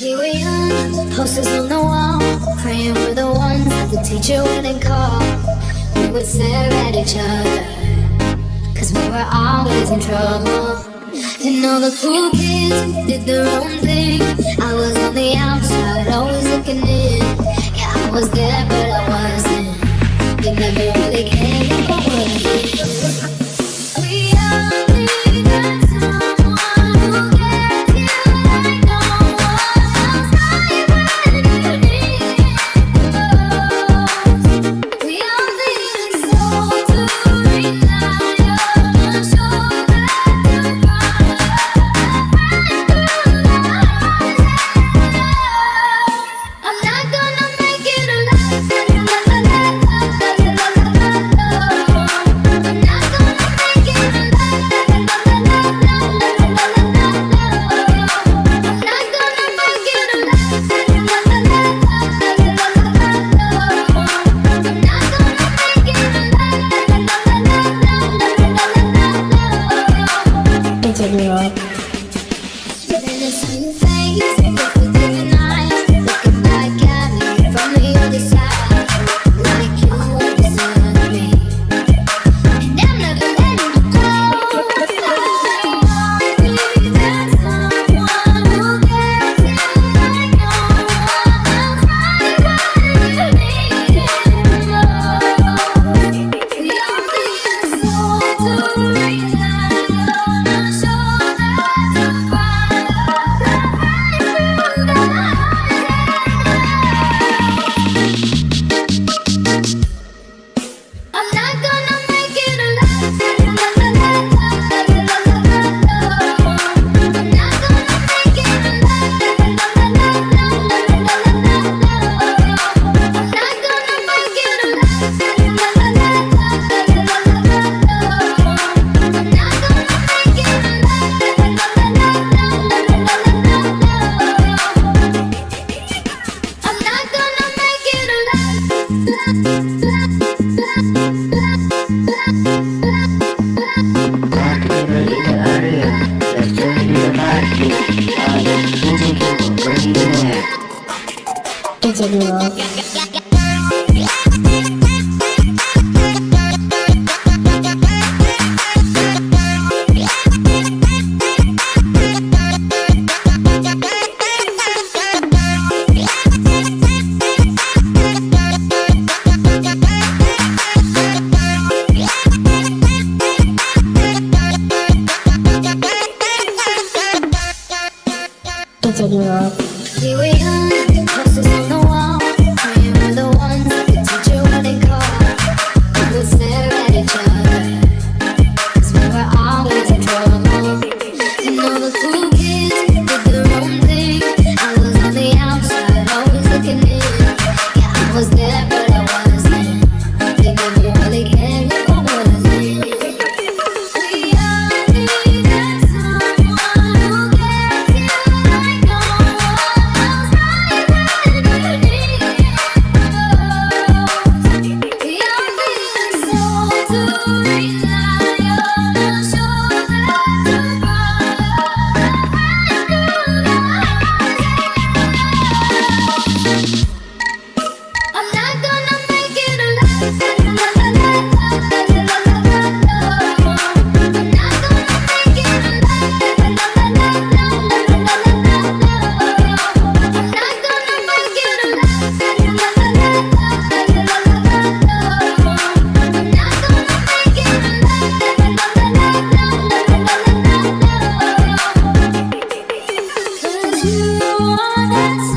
We were young, posters on the wall, praying we're the ones that the teacher wouldn't call. We would stare at each other, cause we were always in trouble. You know the cool kids did their own thing. I was on the outside, always looking in. Yeah, I was there, but I wasn't. They never really cared if I wasn't. We all needed someone who gets you like no one else. Right when you need it most. We all needed someone to rely on, a shoulder to cry through the hard times. I'm not gonna make it alive. I'm not gonna make it alive. I'm not gonna make it alive. Then I saw your face, look within your eyes, looking back at me from the other side, like you were beside me, and I'm never letting you go. I need someone who gets you like no one else, right when you need it most. We all need someone to rely on, a shoulder to cry through the hard times. I'm not gonna make it alive. I'm not gonna make it alive. I'm not gonna make it alive. I'm not gonna We were young, posters on the wall, praying we're the ones that the teacher wouldn't call. We would stare at each other, cause we were always in trouble. You know the cool kids did their own thing. I was on the outside, always looking in. Yeah, I was there, but I wasn't. They never really cared if I wasn't. We all needed someone who gets you like no one else, right when you need it most. We all needed someone to rely on, a shoulder to cry through the hard times. I'm not gonna make it alive. I'm not gonna make it alive. I'm not gonna make it alive. I'm not gonna make it alive. I'm not gonna make it alive. Cause you wanted